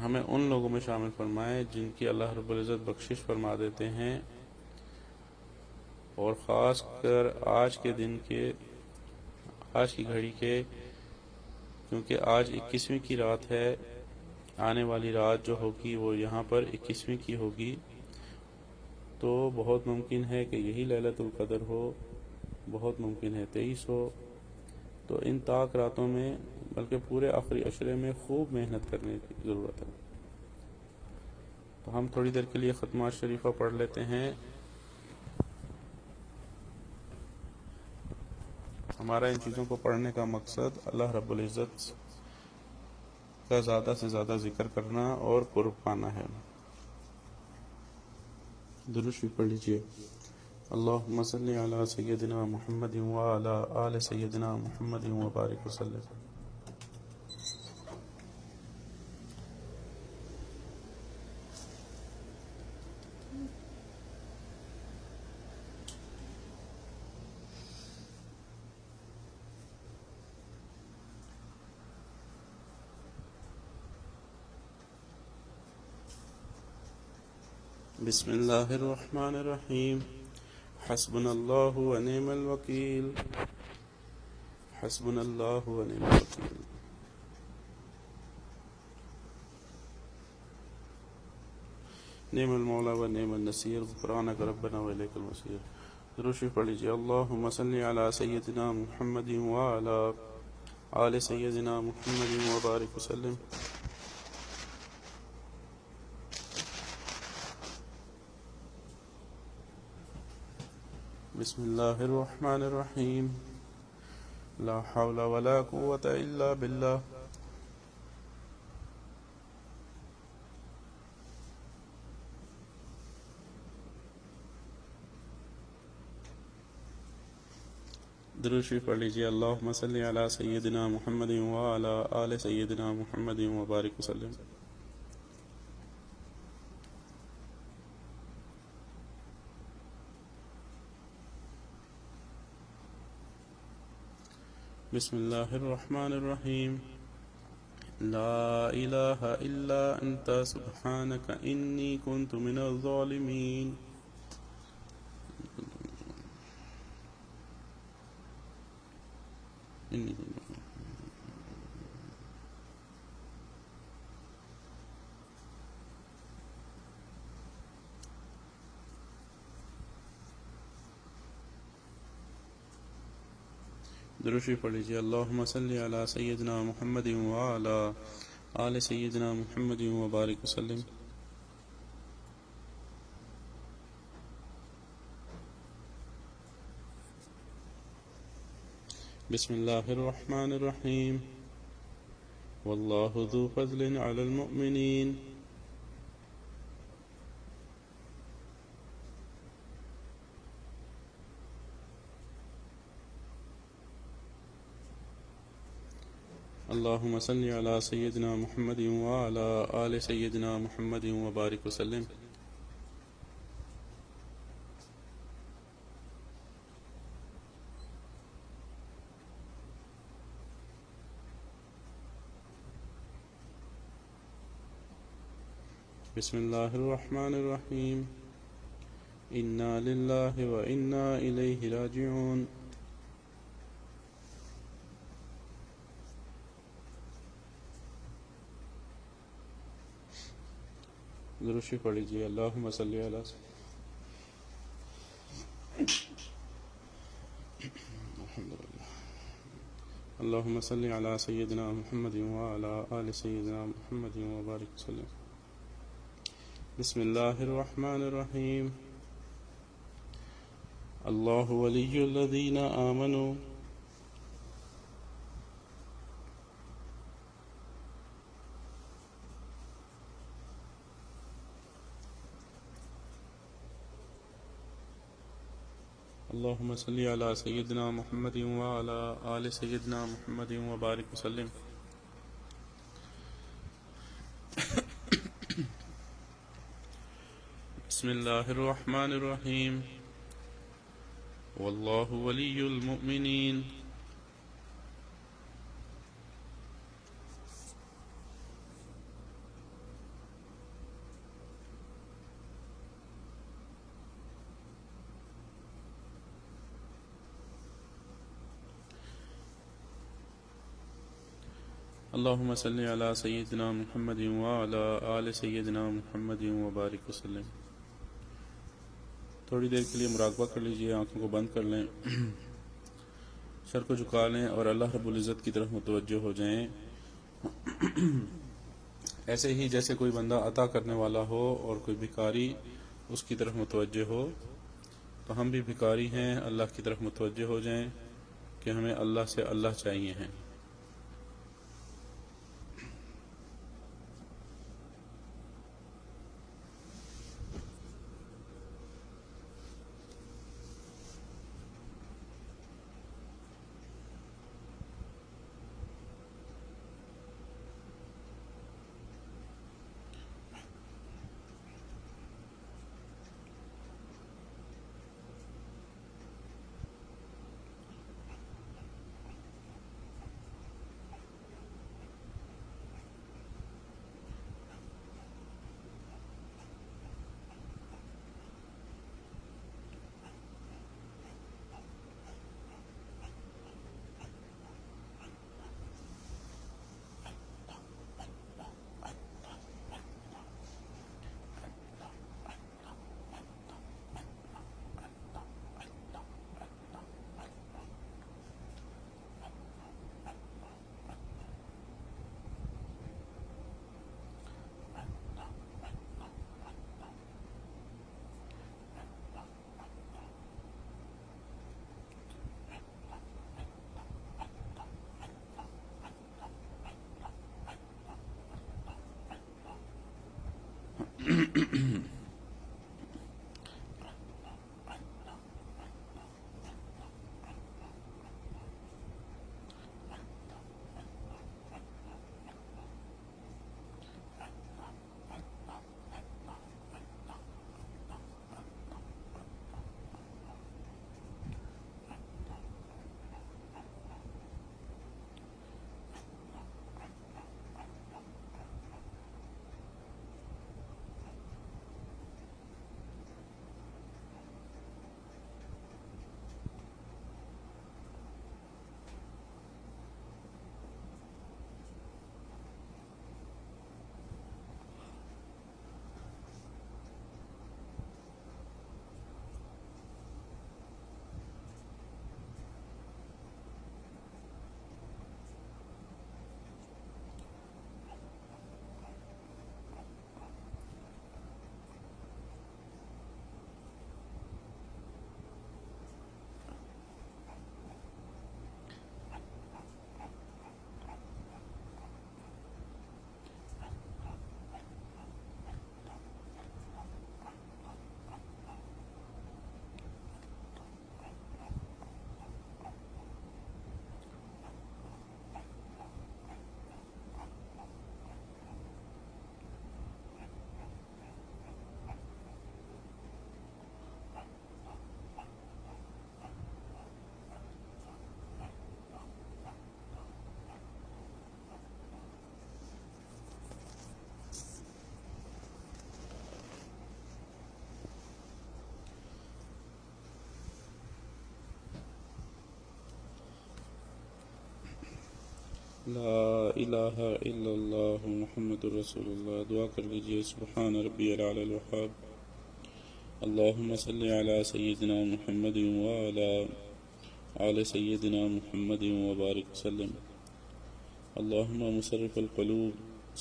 ہمیں ان لوگوں میں شامل فرمائیں جن کی اللہ رب العزت بخشش فرما دیتے ہیں، اور خاص کر آج کے دن کے، آج کی گھڑی کے، کیونکہ آج 21ویں کی رات ہے، آنے والی رات جو ہوگی وہ یہاں پر 21ویں کی ہوگی، تو بہت ممکن ہے کہ یہی لیلۃ القدر ہو، بہت ممکن ہے 23 ہو۔ تو ان طاق راتوں میں، بلکہ پورے آخری عشرے میں خوب محنت کرنے کی ضرورت ہے۔ تو ہم تھوڑی دیر کے لیے ختمات شریفہ پڑھ لیتے ہیں۔ ہمارا ان چیزوں کو پڑھنے کا مقصد اللہ رب العزت کا زیادہ سے زیادہ ذکر کرنا اور قرب پانا ہے۔ درود شریف پڑھ لیجیے۔ اللہم صلی علی سیدنا محمد وعلی آل سیدنا محمد وبارک وسلم۔ بسم اللہ الرحمن الرحیم۔ حسبنا اللہ ونعم الوکیل، حسبنا اللہ ونعم الوکیل۔ نعم المولا ونعم النصیر، غفرانک ربنا والیک المصیر۔ درود شریف پڑھ لیجیے۔ اللہم صلی علی سیدنا محمد وعلی آل سیدنا محمد وبارک وسلم۔ بسم اللہ الرحمن الرحیم۔ لا حول ولا قوة الا باللہ۔ درود شریف پڑھ لیجیے۔ اللہم صلی علی سیدنا محمد وعلی آل سیدنا محمد وبارک وسلم۔ بسم اللہ الرحمن الرحیم۔ لا الہ الا انت سبحانک انی کنت من الظالمین۔ درود شریف پڑھ لیجیے۔ اللہم صلی علی سیدنا محمد وعلی آل سیدنا محمد وبارک وسلم۔ بسم اللہ الرحمن الرحیم۔ واللہ ذو فضل علی المؤمنین۔ اللہم صلی علی سیدنا محمد وعلی آل سیدنا محمد وبارک وسلم۔ بسم اللہ الرحمن الرحیم۔ انا للہ وانا الیہ راجعون۔ درود شریف پڑھ لیجیے۔ اللہم صلی علی اللہم صلی علی سیدنا محمد وعلی آل سیدنا محمد وبارک وسلم۔ بسم اللہ الرحمن الرحیم۔ اللہ ولی الذین آمنوا اللہم صلی علی سیدنا محمد وعلی آل سیدنا محمد وبارک وسلم۔ بسم الله الرحمن الرحيم والله ولي المؤمنين اللهم صل على سيدنا محمد وعلى آل سيدنا محمد وبارك وسلم. تھوڑی دیر کے لیے مراقبہ کر لیجئے، آنکھوں کو بند کر لیں، سر کو جھکا لیں اور اللہ رب العزت کی طرف متوجہ ہو جائیں، ایسے ہی جیسے کوئی بندہ عطا کرنے والا ہو اور کوئی بھکاری اس کی طرف متوجہ ہو. تو ہم بھی بھکاری ہیں، اللہ کی طرف متوجہ ہو جائیں کہ ہمیں اللہ سے اللہ چاہیے ہیں. لا الہ الا اللہ محمد رسول اللہ. دعا کر لیجئے. سبحان ربی العلی الوہاب. اللہم صلی علی سیدنا محمد وعلی آل سیدنا محمد وبارک وسلم. اللہم مصرف القلوب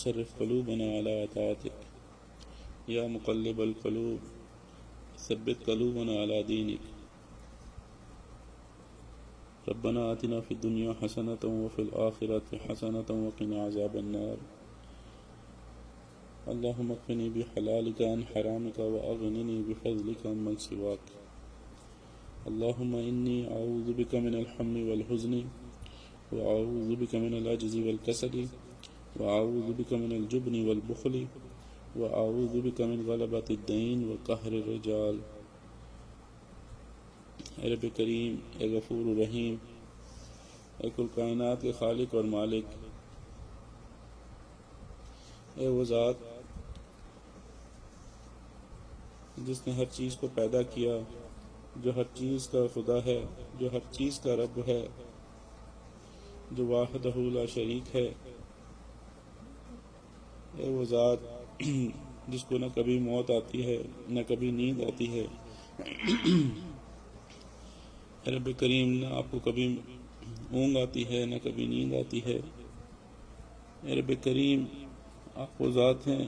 صرف قلوبنا علی طاعتک یا مقلب القلوب ثبت قلوبنا علی دینک. ربنا آتنا في الدنيا حسنة وفي الآخرة حسنة وقنا عذاب النار. اللهم اكفني بحلالك عن حرامك وأغنني بفضلك عمن سواك. اللهم إني أعوذ بك من الهم والحزن وأعوذ بك من العجز والكسل وأعوذ بك من الجبن والبخل وأعوذ بك من غلبة الدين وقهر الرجال۔ اے رب کریم، اے غفور الرحیم، اے کل کائنات کے خالق اور مالک، اے وہ ذات جس نے ہر چیز کو پیدا کیا، جو ہر چیز کا خدا ہے، جو ہر چیز کا رب ہے، جو واحدہ لا شریک ہے، اے وہ ذات جس کو نہ کبھی موت آتی ہے نہ کبھی نیند آتی ہے، اے رب کریم، نہ آپ کو کبھی اونگ آتی ہے نہ کبھی نیند آتی ہے۔ اے رب کریم، آپ وہ ذات ہیں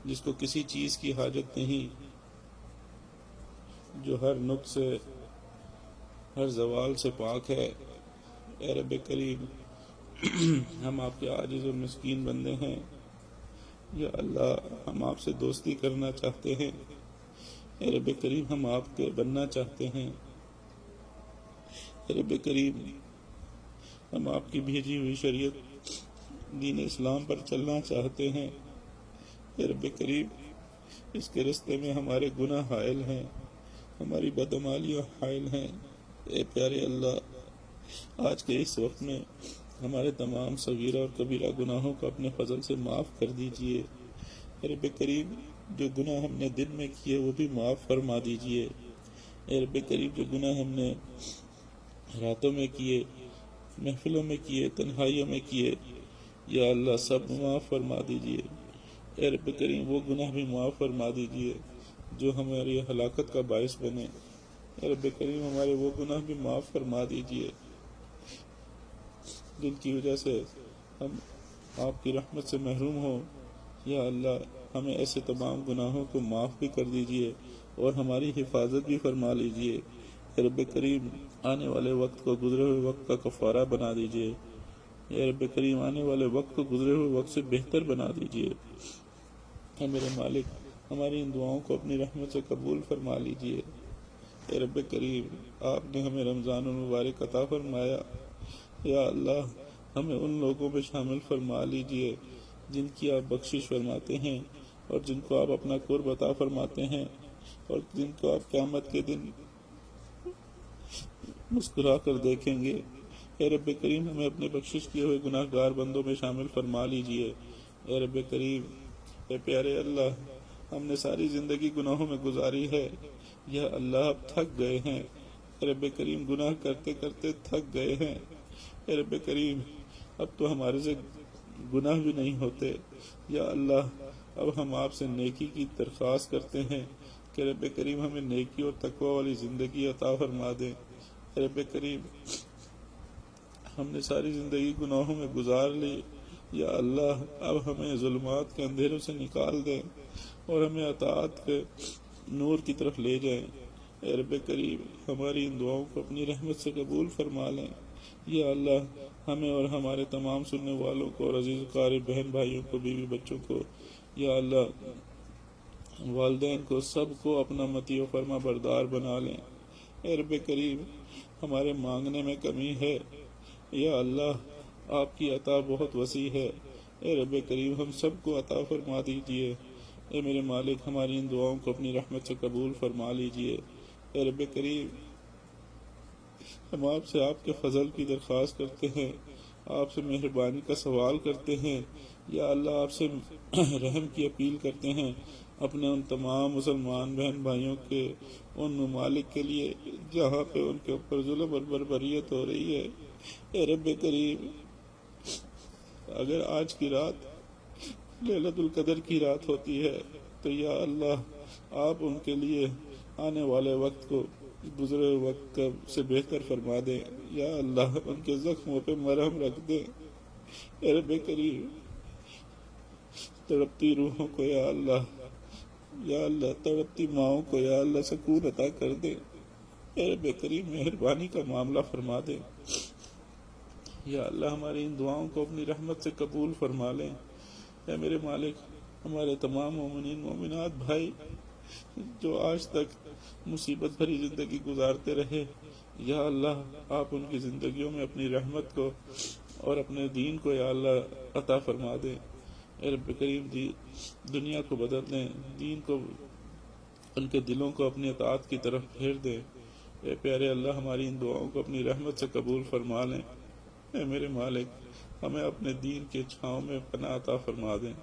جس کو کسی چیز کی حاجت نہیں، جو ہر نقص سے، ہر زوال سے پاک ہے۔ اے رب کریم، ہم آپ کے عاجز اور مسکین بندے ہیں، یا اللہ ہم آپ سے دوستی کرنا چاہتے ہیں، اے رب کریم ہم آپ کے بننا چاہتے ہیں، اے رب کریم ہم آپ کی بھیجی ہوئی شریعت دین اسلام پر چلنا چاہتے ہیں، اے رب کریم اس کے راستے میں ہمارے گناہ حائل ہیں، ہماری بدعمالیاں حائل ہیں۔ اے پیارے اللہ، آج کے اس وقت میں ہمارے تمام صغیرہ اور کبیرہ گناہوں کو اپنے فضل سے معاف کر دیجئے۔ اے رب کریم، جو گناہ ہم نے دن میں کیے وہ بھی معاف فرما دیجئے۔ اے رب کریم، جو گناہ ہم نے راتوں میں کیے، محفلوں میں کیے، تنہائیوں میں کیے، یا اللہ سب معاف فرما دیجئے۔ اے رب کریم، وہ گناہ بھی معاف فرما دیجئے جو ہماری ہلاکت کا باعث بنے۔ اے رب کریم، ہمارے وہ گناہ بھی معاف فرما دیجئے جن کی وجہ سے ہم آپ کی رحمت سے محروم ہوں۔ یا اللہ ہمیں ایسے تمام گناہوں کو معاف بھی کر دیجئے اور ہماری حفاظت بھی فرما لیجئے۔ اے رب کریم، آنے والے وقت کو گزرے ہوئے وقت کا کفارہ بنا دیجئے۔ اے رب کریم، آنے والے وقت کو گزرے ہوئے وقت سے بہتر بنا دیجئے۔ اے میرے مالک، ہماری ان دعاؤں کو اپنی رحمت سے قبول فرما لیجئے۔ اے رب کریم، آپ نے ہمیں رمضان المبارک عطا فرمایا، یا اللہ ہمیں ان لوگوں میں شامل فرما لیجئے جن کی آپ بخشش فرماتے ہیں اور جن کو آپ اپنا قرب عطا فرماتے ہیں اور جن کو آپ قیامت کے دن مسکرا کر دیکھیں گے۔ اے رب کریم، ہمیں اپنے بخشش کیے ہوئے گناہ گار بندوں میں شامل فرما لیجئے۔ اے رب کریم، اے پیارے اللہ، ہم نے ساری زندگی گناہوں میں گزاری ہے، یا اللہ اب تھک گئے ہیں۔ اے رب کریم، گناہ کرتے کرتے تھک گئے ہیں۔ اے رب کریم، اب تو ہمارے سے گناہ بھی نہیں ہوتے، یا اللہ اب ہم آپ سے نیکی کی درخواست کرتے ہیں کہ رب کریم ہمیں نیکی اور تقوی والی زندگی عطا فرما دیں۔ اے رب کریم، ہم نے ساری زندگی گناہوں میں گزار لی، یا اللہ اب ہمیں ظلمات کے اندھیروں سے نکال دیں اور ہمیں اطاعت کے نور کی طرف لے جائیں۔ اے رب کریم، ہماری ان دعاؤں کو اپنی رحمت سے قبول فرما لیں۔ یا اللہ ہمیں اور ہمارے تمام سننے والوں کو اور عزیز قاری بہن بھائیوں کو، بیوی بچوں کو، یا اللہ والدین کو، سب کو اپنا مطیع و فرما بردار بنا لیں۔ اے رب کریم، ہمارے مانگنے میں کمی ہے، یا اللہ آپ کی عطا بہت وسیع ہے۔ اے رب کریم، ہم سب کو عطا فرما دیجئے۔ اے میرے مالک، ہماری ان دعاؤں کو اپنی رحمت سے قبول فرما لیجئے۔ اے رب کریم، ہم آپ سے آپ کے فضل کی درخواست کرتے ہیں، آپ سے مہربانی کا سوال کرتے ہیں، یا اللہ آپ سے رحم کی اپیل کرتے ہیں اپنے ان تمام مسلمان بہن بھائیوں کے ان ممالک کے لیے جہاں پہ ان کے اوپر ظلم اور بربریت ہو رہی ہے۔ اے رب کریم، اگر آج کی رات لیلۃ القدر کی رات ہوتی ہے تو یا اللہ آپ ان کے لیے آنے والے وقت کو گزرے وقت سے بہتر فرما دیں، یا اللہ ان کے زخموں پہ مرہم رکھ دیں۔ اے رب کریم، تڑپتی روحوں کو یا اللہ تڑپتی ماؤں کو یا اللہ سکون عطا کر دیں۔ اے رب کریم، مہربانی کا معاملہ فرما دیں۔ یا اللہ ہماری ان دعاؤں کو اپنی رحمت سے قبول فرما لیں۔ اے میرے مالک، ہمارے تمام مومنین مومنات بھائی جو آج تک مصیبت بھری زندگی گزارتے رہے، یا اللہ آپ ان کی زندگیوں میں اپنی رحمت کو اور اپنے دین کو یا اللہ عطا فرما دیں۔ اے رب کریم دنیا کو بدل دیں، دین کو، ان کے دلوں کو اپنی اطاعت کی طرف پھیر دیں۔ اے پیارے اللہ، ہماری ان دعاؤں کو اپنی رحمت سے قبول فرما لیں۔ اے میرے مالک، ہمیں اپنے دین کے چھاؤں میں پناہ عطا فرما دیں۔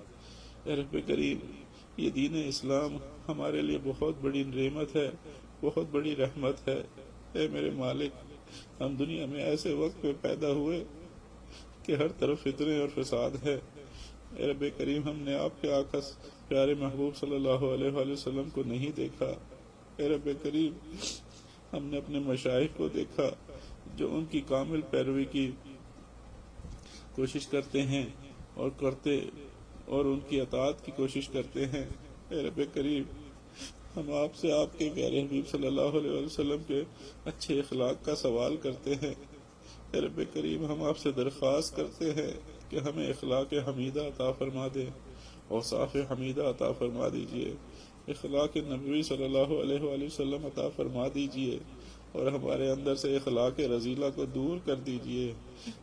اے رب کریم، یہ دین اسلام ہمارے لیے بہت بڑی نعمت ہے، بہت بڑی رحمت ہے۔ اے میرے مالک، ہم دنیا میں ایسے وقت میں پیدا ہوئے کہ ہر طرف فتنے اور فساد ہے۔ اے رب کریم، ہم نے آپ کے آقا پیارے محبوب صلی اللہ علیہ وآلہ وسلم کو نہیں دیکھا۔ اے رب کریم، ہم نے اپنے مشائخ کو دیکھا جو ان کی کامل پیروی کی کوشش کرتے ہیں اور ان کی اطاعت کی کوشش کرتے ہیں۔ اے رب کریم، ہم آپ سے آپ کے پیارے حبیب صلی اللہ علیہ وسلم کے اچھے اخلاق کا سوال کرتے ہیں۔ اے رب کریم، ہم آپ سے درخواست کرتے ہیں کہ ہمیں اخلاق حمیدہ عطا فرما دے، اوصاف حمیدہ عطا فرما دیجئے، اخلاق نبوی صلی اللہ علیہ وآلہ وسلم عطا فرما دیجئے، اور ہمارے اندر سے اخلاق رذیلہ کو دور کر دیجئے۔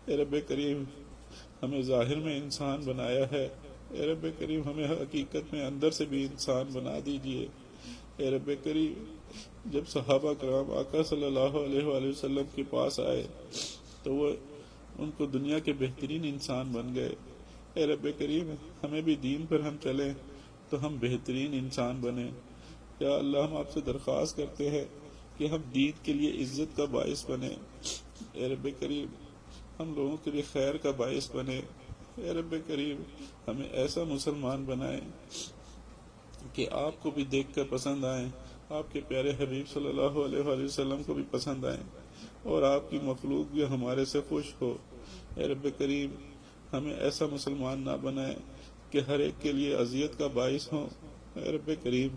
اے رب کریم، ہمیں ظاہر میں انسان بنایا ہے، اے رب کریم ہمیں حقیقت میں اندر سے بھی انسان بنا دیجئے۔ اے رب کریم، جب صحابہ کرام آقا صلی اللہ علیہ وآلہ وسلم کے پاس آئے تو وہ ان کو دنیا کے بہترین انسان بن گئے۔ اے رب کریم، ہمیں بھی دین پر ہم چلیں تو ہم بہترین انسان بنیں۔ یا اللہ، ہم آپ سے درخواست کرتے ہیں کہ ہم دین کے لیے عزت کا باعث بنیں۔ اے رب کریم، ہم لوگوں کے لیے خیر کا باعث بنے۔ اے رب کریم، ہمیں ایسا مسلمان بنائیں کہ آپ کو بھی دیکھ کر پسند آئیں، آپ کے پیارے حبیب صلی اللہ علیہ وآلہ وسلم کو بھی پسند آئیں، اور آپ کی مخلوق بھی ہمارے سے خوش ہو۔ اے رب کریم، ہمیں ایسا مسلمان نہ بنائیں کہ ہر ایک کے لیے اذیت کا باعث ہوں۔ اے رب کریم،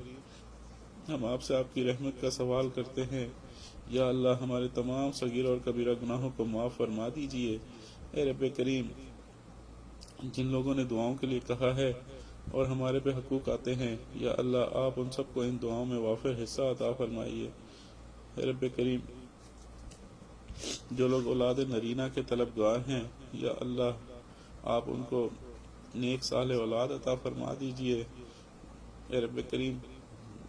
ہم آپ سے آپ کی رحمت کا سوال کرتے ہیں۔ یا اللہ، ہمارے تمام صغیر اور کبیرہ گناہوں کو معاف فرما دیجئے۔ اے رب کریم، جن لوگوں نے دعاؤں کے لیے کہا ہے اور ہمارے پہ حقوق آتے ہیں، یا اللہ آپ ان سب کو ان دعاؤں میں وافر حصہ عطا فرمائیے۔ اے رب کریم، جو لوگ اولاد نرینہ کے طلبگار ہیں، یا اللہ آپ ان کو نیک صالح اولاد عطا فرما دیجئے۔ اے رب کریم،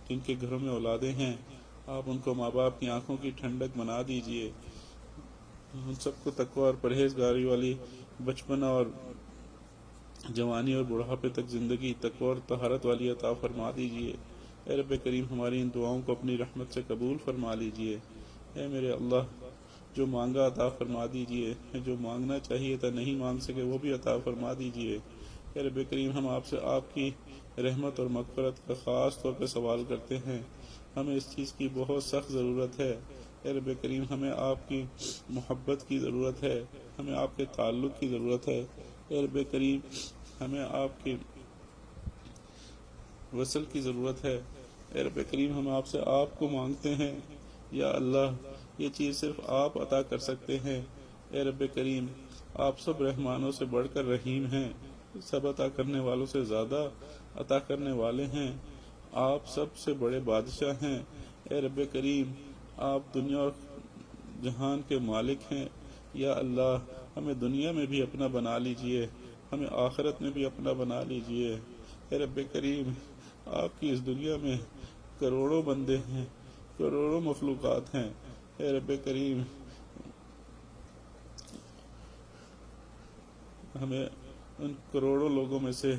جن کے گھروں میں اولادیں ہیں، آپ ان کو ماں باپ کی آنکھوں کی ٹھنڈک بنا دیجئے۔ ان سب کو تقوی اور پرہیزگاری والی بچپن اور جوانی اور بڑھاپے تک زندگی تقوی اور طہارت والی عطا فرما دیجئے۔ اے رب کریم، ہماری ان دعاؤں کو اپنی رحمت سے قبول فرما لیجئے۔ اے میرے اللہ، جو مانگا عطا فرما دیجئے، جو مانگنا چاہیے تھا نہیں مانگ سکے وہ بھی عطا فرما دیجئے۔ اے رب کریم، ہم آپ سے آپ کی رحمت اور مغفرت کا خاص طور پہ سوال کرتے ہیں۔ ہمیں اس چیز کی بہت سخت ضرورت ہے۔ اے رب کریم، ہمیں آپ کی محبت کی ضرورت ہے، ہمیں آپ کے تعلق کی ضرورت ہے۔ اے رب کریم، ہمیں آپ کے وصل کی ضرورت ہے۔ اے رب کریم، ہم آپ سے آپ کو مانگتے ہیں۔ یا اللہ، یہ چیز صرف آپ عطا کر سکتے ہیں۔ اے رب کریم، آپ سب رحمانوں سے بڑھ کر رحیم ہیں، سب عطا کرنے والوں سے زیادہ عطا کرنے والے ہیں، آپ سب سے بڑے بادشاہ ہیں۔ اے رب کریم، آپ دنیا اور جہان کے مالک ہیں۔ یا اللہ، ہمیں دنیا میں بھی اپنا بنا لیجئے، ہمیں آخرت میں بھی اپنا بنا لیجئے۔ اے رب کریم، آپ کی اس دنیا میں کروڑوں بندے ہیں، کروڑوں مخلوقات ہیں۔ اے رب کریم، ہمیں ان کروڑوں لوگوں میں سے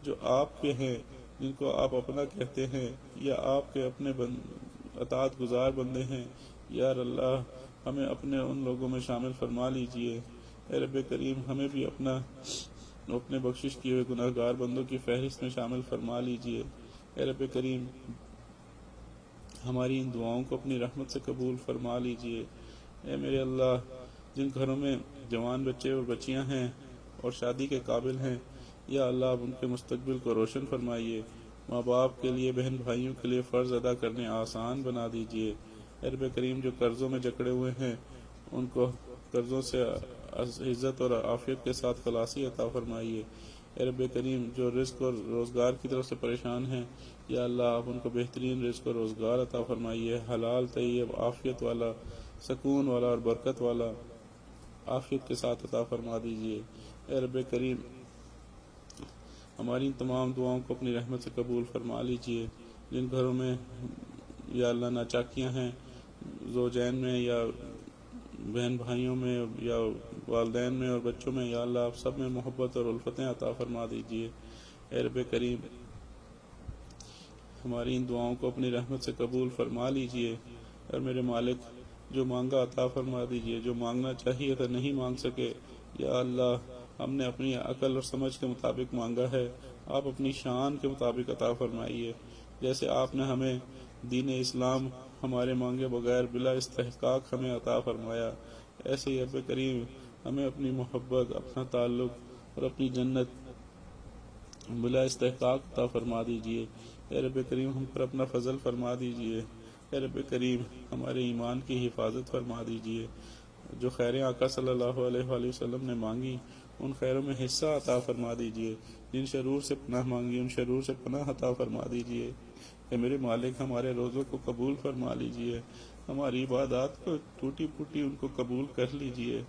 جو آپ کے ہیں، جن کو آپ اپنا کہتے ہیں، یا آپ کے اپنے اطاعت گزار بندے ہیں، یا اللہ ہمیں اپنے ان لوگوں میں شامل فرما لیجئے۔ اے رب کریم، ہمیں بھی اپنے بخشش کیے ہوئے گناہ گار بندوں کی فہرست میں شامل فرما لیجئے۔ اے رب کریم، ہماری ان دعاؤں کو اپنی رحمت سے قبول فرما لیجئے۔ اے میرے اللہ، جن گھروں میں جوان بچے اور بچیاں ہیں اور شادی کے قابل ہیں، یا اللہ آپ ان کے مستقبل کو روشن فرمائیے، ماں باپ کے لیے، بہن بھائیوں کے لیے فرض ادا کرنے آسان بنا دیجئے۔ اے رب کریم، جو قرضوں میں جکڑے ہوئے ہیں ان کو قرضوں سے عزت اور عافیت کے ساتھ خلاصی عطا فرمائیے۔ اے رب کریم، جو رزق اور روزگار کی طرف سے پریشان ہیں، یا اللہ آپ ان کو بہترین رزق اور روزگار عطا فرمائیے، حلال طیب عافیت والا، سکون والا اور برکت والا عافیت کے ساتھ عطا فرما دیجئے۔ اے رب کریم، ہماری ان تمام دعاؤں کو اپنی رحمت سے قبول فرما لیجئے۔ جن گھروں میں یا اللہ ناچاکیاں ہیں، زوجین میں یا بہن بھائیوں میں یا والدین میں اور بچوں میں، یا اللہ آپ سب میں محبت اور الفتیں عطا فرما دیجئے۔ اے رب کریم ہماری ان دعاؤں کو اپنی رحمت سے قبول فرما لیجئے، اور میرے مالک جو مانگا عطا فرما دیجئے، جو مانگنا چاہیے تھا نہیں مانگ سکے، یا اللہ ہم نے اپنی عقل اور سمجھ کے مطابق مانگا ہے، آپ اپنی شان کے مطابق عطا فرمائیے۔ جیسے آپ نے ہمیں دین اسلام ہمارے مانگے بغیر بلا استحقاق ہمیں عطا فرمایا، ایسے ہی رب کریم ہمیں اپنی محبت، اپنا تعلق اور اپنی جنت بلا استحقاق عطا فرما دیجئے۔ اے رب کریم ہم پر اپنا فضل فرما دیجئے۔ اے رب کریم ہمارے ایمان کی حفاظت فرما دیجئے۔ جو خیریں آقا صلی اللہ علیہ وآلہ وسلم نے مانگی، ان خیروں میں حصہ عطا فرما دیجئے۔ جن شرور سے پناہ مانگی، ان شرور سے پناہ عطا فرما دیجئے۔ اے میرے مالک ہمارے روزوں کو قبول فرما لیجئے، ہماری عبادات کو ٹوٹی پھوٹی ان کو قبول کر لیجئے،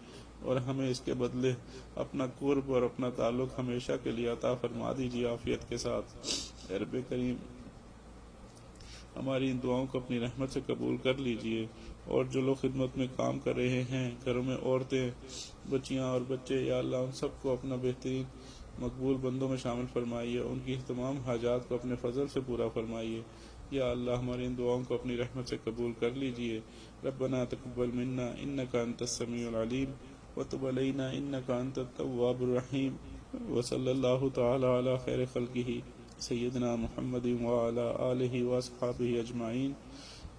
اور ہمیں اس کے بدلے اپنا قرب اور اپنا تعلق ہمیشہ کے لیے عطا فرما دیجئے عافیت کے ساتھ۔ اے رب کریم ہماری ان دعاؤں کو اپنی رحمت سے قبول کر لیجئے، اور جو لوگ خدمت میں کام کر رہے ہیں، گھروں میں عورتیں، بچیاں اور بچے، یا اللہ ان سب کو اپنا بہترین مقبول بندوں میں شامل فرمائیے، ان کی تمام حاجات کو اپنے فضل سے پورا فرمائیے۔ یا اللہ ہماری ان دعاؤں کو اپنی رحمت سے قبول کر لیجئے۔ ربنا تقبل منا انک انت السمیع العلیم وتب علینا انک انت التواب الرحیم، وصلی اللہ تعالی علی خیر خلقہ سیدنا محمد وعلی آلہ واصحابہ اجمعین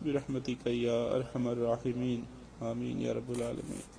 برحمتک یا ارحم الراحمین، آمین یا رب العالمین۔